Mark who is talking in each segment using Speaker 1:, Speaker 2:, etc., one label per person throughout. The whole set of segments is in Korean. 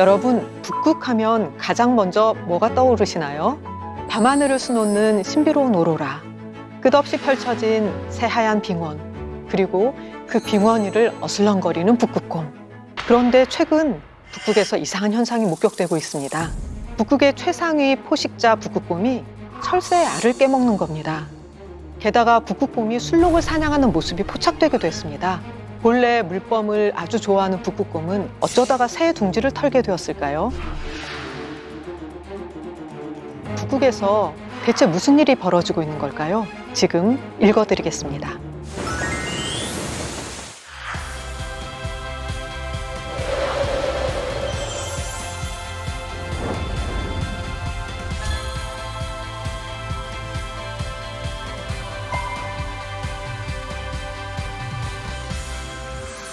Speaker 1: 여러분, 북극하면 가장 먼저 뭐가 떠오르시나요? 밤하늘을 수놓는 신비로운 오로라, 끝없이 펼쳐진 새하얀 빙원, 그리고 그 빙원 위를 어슬렁거리는 북극곰. 그런데 최근 북극에서 이상한 현상이 목격되고 있습니다. 북극의 최상위 포식자 북극곰이 철새의 알을 깨먹는 겁니다. 게다가 북극곰이 순록을 사냥하는 모습이 포착되기도 했습니다. 본래 물범을 아주 좋아하는 북극곰은 어쩌다가 새의 둥지를 털게 되었을까요? 북극에서 대체 무슨 일이 벌어지고 있는 걸까요? 지금 읽어드리겠습니다.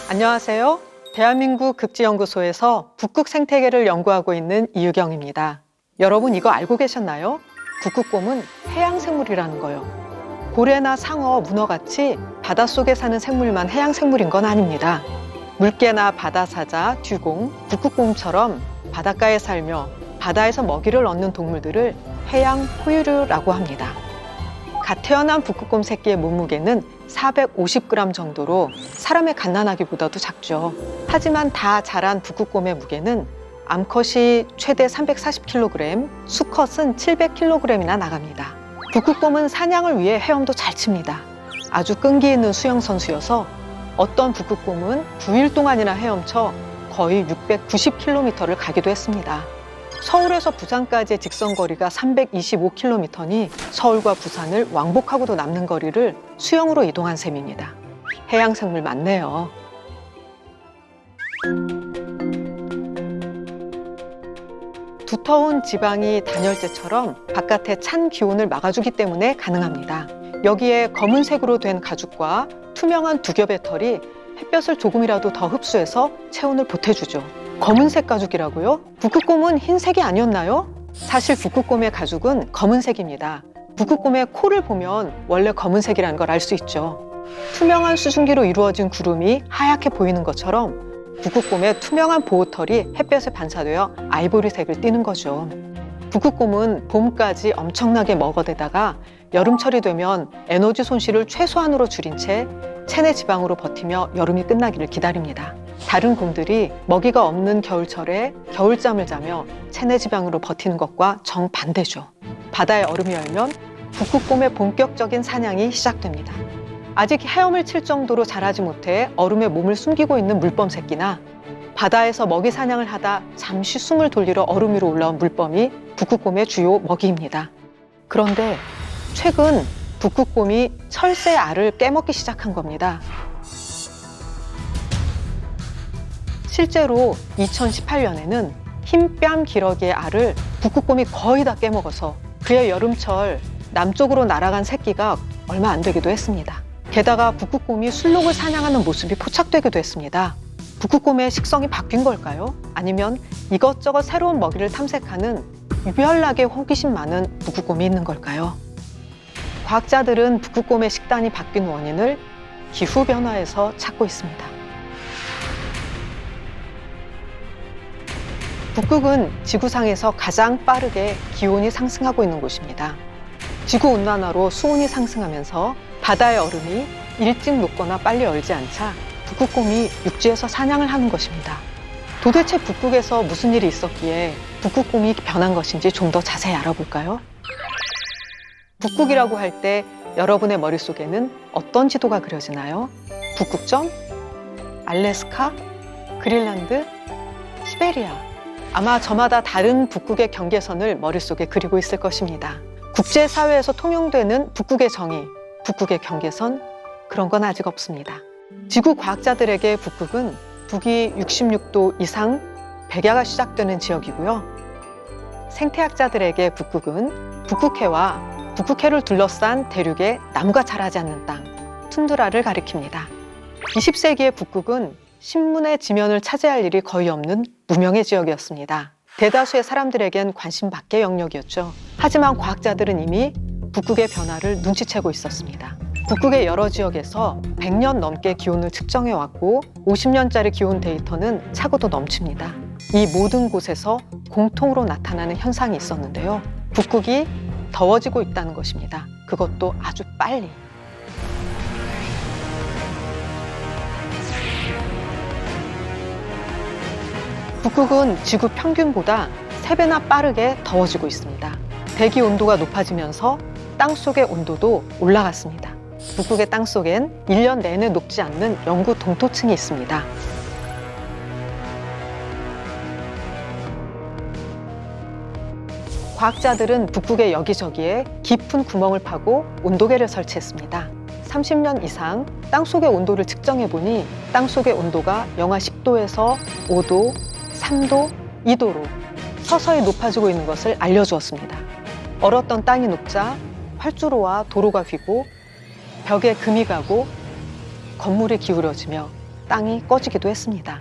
Speaker 1: 안녕하세요. 대한민국 극지연구소에서 북극 생태계를 연구하고 있는 이유경입니다. 여러분 이거 알고 계셨나요? 북극곰은 해양생물이라는 거요. 고래나 상어, 문어같이 바닷속에 사는 생물만 해양생물인 건 아닙니다. 물개나 바다사자, 듀공, 북극곰처럼 바닷가에 살며 바다에서 먹이를 얻는 동물들을 해양 포유류라고 합니다. 갓 태어난 북극곰 새끼의 몸무게는 450g 정도로 사람의 갓난아기보다도 작죠. 하지만 다 자란 북극곰의 무게는 암컷이 최대 340kg, 수컷은 700kg이나 나갑니다. 북극곰은 사냥을 위해 헤엄도 잘 칩니다. 아주 끈기 있는 수영선수여서 어떤 북극곰은 9일 동안이나 헤엄쳐 거의 690km를 가기도 했습니다. 서울에서 부산까지의 직선거리가 325km니 서울과 부산을 왕복하고도 남는 거리를 수영으로 이동한 셈입니다. 해양생물 맞네요. 두터운 지방이 단열재처럼 바깥의 찬 기온을 막아주기 때문에 가능합니다. 여기에 검은색으로 된 가죽과 투명한 두 겹의 털이 햇볕을 조금이라도 더 흡수해서 체온을 보태주죠. 검은색 가죽이라고요? 북극곰은 흰색이 아니었나요? 사실 북극곰의 가죽은 검은색입니다. 북극곰의 코를 보면 원래 검은색이라는 걸 알 수 있죠. 투명한 수증기로 이루어진 구름이 하얗게 보이는 것처럼 북극곰의 투명한 보호털이 햇볕에 반사되어 아이보리색을 띠는 거죠. 북극곰은 봄까지 엄청나게 먹어대다가 여름철이 되면 에너지 손실을 최소한으로 줄인 채 체내 지방으로 버티며 여름이 끝나기를 기다립니다. 다른 곰들이 먹이가 없는 겨울철에 겨울잠을 자며 체내 지방으로 버티는 것과 정반대죠. 바다에 얼음이 얼면 북극곰의 본격적인 사냥이 시작됩니다. 아직 헤엄을 칠 정도로 자라지 못해 얼음에 몸을 숨기고 있는 물범 새끼나 바다에서 먹이 사냥을 하다 잠시 숨을 돌리러 얼음 위로 올라온 물범이 북극곰의 주요 먹이입니다. 그런데 최근 북극곰이 철새의 알을 깨먹기 시작한 겁니다. 실제로 2018년에는 흰뺨 기러기의 알을 북극곰이 거의 다 깨먹어서 그해 여름철 남쪽으로 날아간 새끼가 얼마 안 되기도 했습니다. 게다가 북극곰이 순록을 사냥하는 모습이 포착되기도 했습니다. 북극곰의 식성이 바뀐 걸까요? 아니면 이것저것 새로운 먹이를 탐색하는 유별나게 호기심 많은 북극곰이 있는 걸까요? 과학자들은 북극곰의 식단이 바뀐 원인을 기후변화에서 찾고 있습니다. 북극은 지구상에서 가장 빠르게 기온이 상승하고 있는 곳입니다. 지구온난화로 수온이 상승하면서 바다의 얼음이 일찍 녹거나 빨리 얼지 않자 북극곰이 육지에서 사냥을 하는 것입니다. 도대체 북극에서 무슨 일이 있었기에 북극곰이 변한 것인지 좀 더 자세히 알아볼까요? 북극이라고 할 때 여러분의 머릿속에는 어떤 지도가 그려지나요? 북극점? 알래스카? 그린란드? 시베리아? 아마 저마다 다른 북극의 경계선을 머릿속에 그리고 있을 것입니다. 국제사회에서 통용되는 북극의 정의, 북극의 경계선, 그런 건 아직 없습니다. 지구 과학자들에게 북극은 북위 66도 이상 백야가 시작되는 지역이고요. 생태학자들에게 북극은 북극해와 북극해를 둘러싼 대륙에 나무가 자라지 않는 땅, 툰드라를 가리킵니다. 20세기의 북극은 신문의 지면을 차지할 일이 거의 없는 무명의 지역이었습니다. 대다수의 사람들에겐 관심 밖의 영역이었죠. 하지만 과학자들은 이미 북극의 변화를 눈치채고 있었습니다. 북극의 여러 지역에서 100년 넘게 기온을 측정해왔고 50년짜리 기온 데이터는 차고도 넘칩니다. 이 모든 곳에서 공통으로 나타나는 현상이 있었는데요. 북극이 더워지고 있다는 것입니다. 그것도 아주 빨리. 북극은 지구 평균보다 3배나 빠르게 더워지고 있습니다. 대기 온도가 높아지면서 땅속의 온도도 올라갔습니다. 북극의 땅속엔 1년 내내 녹지 않는 영구 동토층이 있습니다. 과학자들은 북극의 여기저기에 깊은 구멍을 파고 온도계를 설치했습니다. 30년 이상 땅속의 온도를 측정해보니 땅속의 온도가 영하 10도에서 5도, 3도, 2도로 서서히 높아지고 있는 것을 알려주었습니다. 얼었던 땅이 녹자 활주로와 도로가 휘고 벽에 금이 가고 건물이 기울어지며 땅이 꺼지기도 했습니다.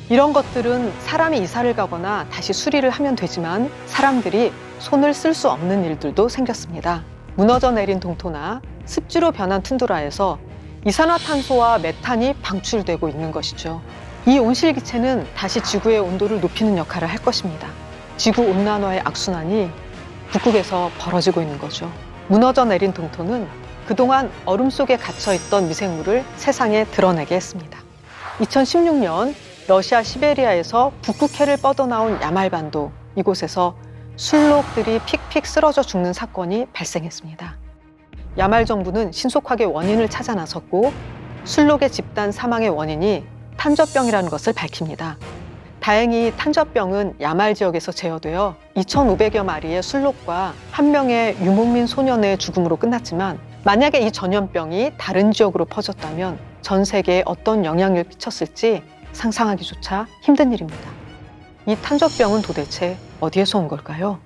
Speaker 1: 이런 것들은 사람이 이사를 가거나 다시 수리를 하면 되지만 사람들이 손을 쓸 수 없는 일들도 생겼습니다. 무너져 내린 동토나 습지로 변한 툰드라에서 이산화탄소와 메탄이 방출되고 있는 것이죠. 이 온실기체는 다시 지구의 온도를 높이는 역할을 할 것입니다. 지구온난화의 악순환이 북극에서 벌어지고 있는 거죠. 무너져 내린 동토는 그동안 얼음 속에 갇혀있던 미생물을 세상에 드러내게 했습니다. 2016년 러시아 시베리아에서 북극해를 뻗어나온 야말반도, 이곳에서 술록들이 픽픽 쓰러져 죽는 사건이 발생했습니다. 야말 정부는 신속하게 원인을 찾아 나섰고 술록의 집단 사망의 원인이 탄저병이라는 것을 밝힙니다. 다행히 탄저병은 야말 지역에서 제어되어 2,500여 마리의 술록과 1명의 유목민 소년의 죽음으로 끝났지만 만약에 이 전염병이 다른 지역으로 퍼졌다면 전 세계에 어떤 영향을 끼쳤을지 상상하기조차 힘든 일입니다. 이 탄저병은 도대체 어디에서 온 걸까요?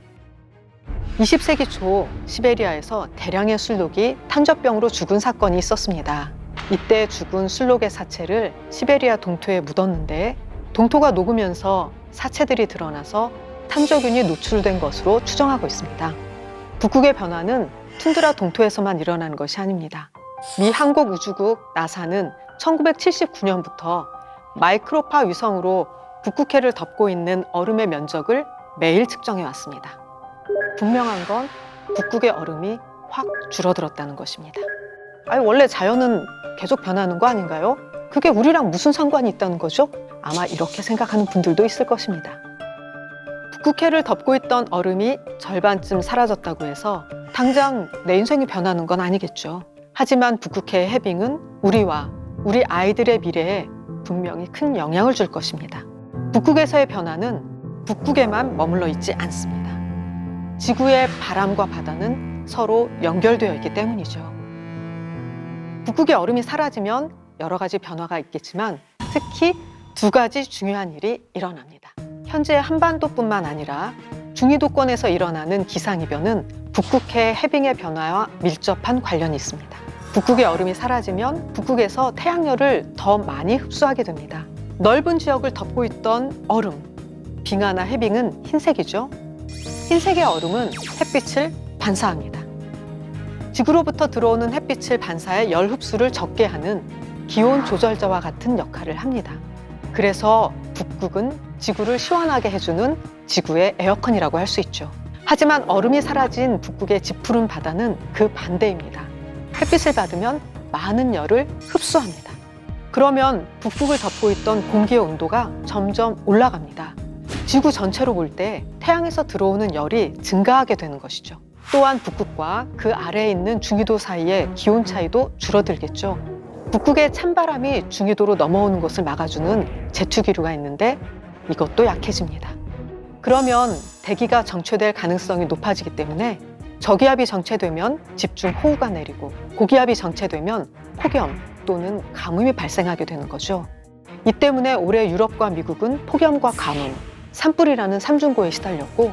Speaker 1: 20세기 초 시베리아에서 대량의 술록이 탄저병으로 죽은 사건이 있었습니다. 이때 죽은 술록의 사체를 시베리아 동토에 묻었는데 동토가 녹으면서 사체들이 드러나서 탄저균이 노출된 것으로 추정하고 있습니다. 북극의 변화는 툰드라 동토에서만 일어나는 것이 아닙니다. 미 한국우주국 나사는 1979년부터 마이크로파 위성으로 북극해를 덮고 있는 얼음의 면적을 매일 측정해 왔습니다. 분명한 건 북극의 얼음이 확 줄어들었다는 것입니다. 원래 자연은 계속 변하는 거 아닌가요? 그게 우리랑 무슨 상관이 있다는 거죠? 아마 이렇게 생각하는 분들도 있을 것입니다. 북극해를 덮고 있던 얼음이 절반쯤 사라졌다고 해서 당장 내 인생이 변하는 건 아니겠죠. 하지만 북극해의 해빙은 우리와 우리 아이들의 미래에 분명히 큰 영향을 줄 것입니다. 북극에서의 변화는 북극에만 머물러 있지 않습니다. 지구의 바람과 바다는 서로 연결되어 있기 때문이죠. 북극의 얼음이 사라지면 여러 가지 변화가 있겠지만 특히 2가지 중요한 일이 일어납니다. 현재 한반도뿐만 아니라 중위도권에서 일어나는 기상이변은 북극해 해빙의 변화와 밀접한 관련이 있습니다. 북극의 얼음이 사라지면 북극에서 태양열을 더 많이 흡수하게 됩니다. 넓은 지역을 덮고 있던 얼음, 빙하나 해빙은 흰색이죠. 흰색의 얼음은 햇빛을 반사합니다. 지구로부터 들어오는 햇빛을 반사해 열 흡수를 적게 하는 기온 조절자와 같은 역할을 합니다. 그래서 북극은 지구를 시원하게 해주는 지구의 에어컨이라고 할 수 있죠. 하지만 얼음이 사라진 북극의 짙푸른 바다는 그 반대입니다. 햇빛을 받으면 많은 열을 흡수합니다. 그러면 북극을 덮고 있던 공기의 온도가 점점 올라갑니다. 지구 전체로 볼 때 태양에서 들어오는 열이 증가하게 되는 것이죠. 또한 북극과 그 아래에 있는 중위도 사이의 기온 차이도 줄어들겠죠. 북극의 찬바람이 중위도로 넘어오는 것을 막아주는 제투기류가 있는데 이것도 약해집니다. 그러면 대기가 정체될 가능성이 높아지기 때문에 저기압이 정체되면 집중호우가 내리고 고기압이 정체되면 폭염 또는 가뭄이 발생하게 되는 거죠. 이 때문에 올해 유럽과 미국은 폭염과 가뭄, 산불이라는 삼중고에 시달렸고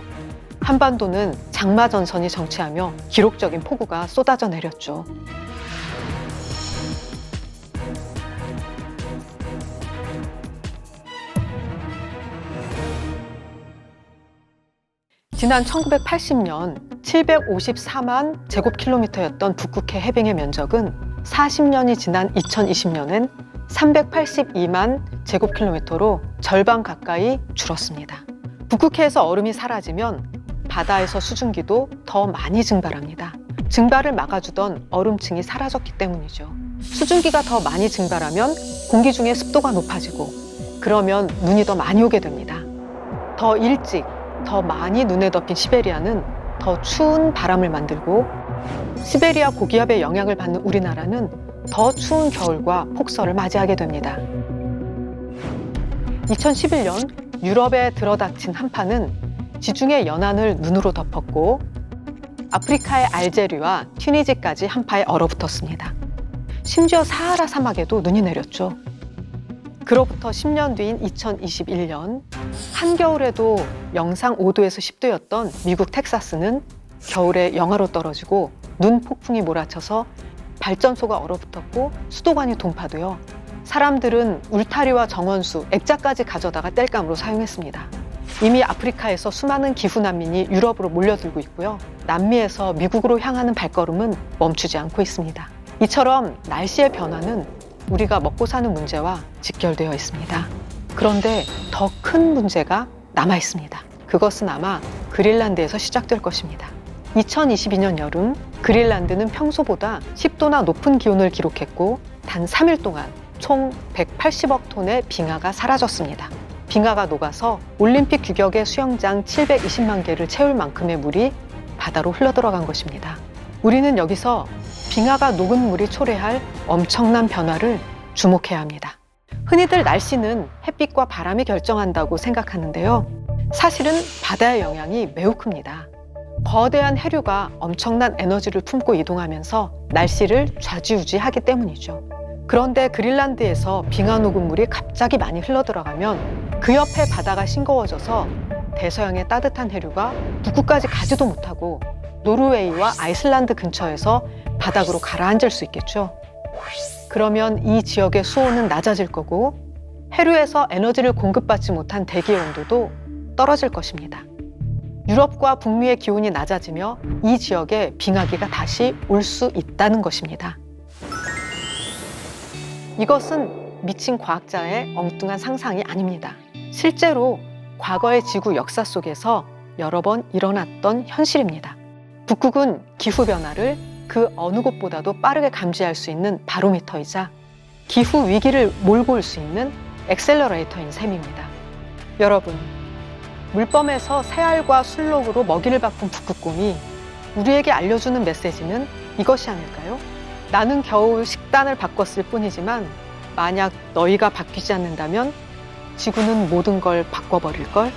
Speaker 1: 한반도는 장마전선이 정체하며 기록적인 폭우가 쏟아져 내렸죠. 지난 1980년 754만 제곱킬로미터였던 북극해 해빙의 면적은 40년이 지난 2020년엔 382만 제곱킬로미터로 절반 가까이 줄었습니다. 북극해에서 얼음이 사라지면 바다에서 수증기도 더 많이 증발합니다. 증발을 막아주던 얼음층이 사라졌기 때문이죠. 수증기가 더 많이 증발하면 공기 중에 습도가 높아지고 그러면 눈이 더 많이 오게 됩니다. 더 일찍, 더 많이 눈에 덮인 시베리아는 더 추운 바람을 만들고 시베리아 고기압의 영향을 받는 우리나라는 더 추운 겨울과 폭설을 맞이하게 됩니다. 2011년 유럽에 들어닥친 한파는 지중해 연안을 눈으로 덮었고 아프리카의 알제리와 튀니지까지 한파에 얼어붙었습니다. 심지어 사하라 사막에도 눈이 내렸죠. 그로부터 10년 뒤인 2021년 한겨울에도 영상 5도에서 10도였던 미국 텍사스는 겨울에 영하로 떨어지고 눈 폭풍이 몰아쳐서 발전소가 얼어붙었고 수도관이 동파되어 사람들은 울타리와 정원수, 액자까지 가져다가 땔감으로 사용했습니다. 이미 아프리카에서 수많은 기후 난민이 유럽으로 몰려들고 있고요. 남미에서 미국으로 향하는 발걸음은 멈추지 않고 있습니다. 이처럼 날씨의 변화는 우리가 먹고 사는 문제와 직결되어 있습니다. 그런데 더 큰 문제가 남아 있습니다. 그것은 아마 그린란드에서 시작될 것입니다. 2022년 여름 그린란드는 평소보다 10도나 높은 기온을 기록했고 단 3일 동안 총 180억 톤의 빙하가 사라졌습니다. 빙하가 녹아서 올림픽 규격의 수영장 720만 개를 채울 만큼의 물이 바다로 흘러들어간 것입니다. 우리는 여기서 빙하가 녹은 물이 초래할 엄청난 변화를 주목해야 합니다. 흔히들 날씨는 햇빛과 바람이 결정한다고 생각하는데요. 사실은 바다의 영향이 매우 큽니다. 거대한 해류가 엄청난 에너지를 품고 이동하면서 날씨를 좌지우지하기 때문이죠. 그런데 그린란드에서 빙하 녹은 물이 갑자기 많이 흘러들어가면 그 옆에 바다가 싱거워져서 대서양의 따뜻한 해류가 북극까지 가지도 못하고 노르웨이와 아이슬란드 근처에서 바닥으로 가라앉을 수 있겠죠. 그러면 이 지역의 수온은 낮아질 거고 해류에서 에너지를 공급받지 못한 대기의 온도도 떨어질 것입니다. 유럽과 북미의 기온이 낮아지며 이 지역에 빙하기가 다시 올 수 있다는 것입니다. 이것은 미친 과학자의 엉뚱한 상상이 아닙니다. 실제로 과거의 지구 역사 속에서 여러 번 일어났던 현실입니다. 북극은 기후변화를 그 어느 곳보다도 빠르게 감지할 수 있는 바로미터이자 기후 위기를 몰고 올 수 있는 엑셀러레이터인 셈입니다. 여러분, 물범에서 새알과 술록으로 먹이를 바꾼 북극곰이 우리에게 알려주는 메시지는 이것이 아닐까요? 나는 겨우 식단을 바꿨을 뿐이지만 만약 너희가 바뀌지 않는다면 지구는 모든 걸 바꿔버릴걸?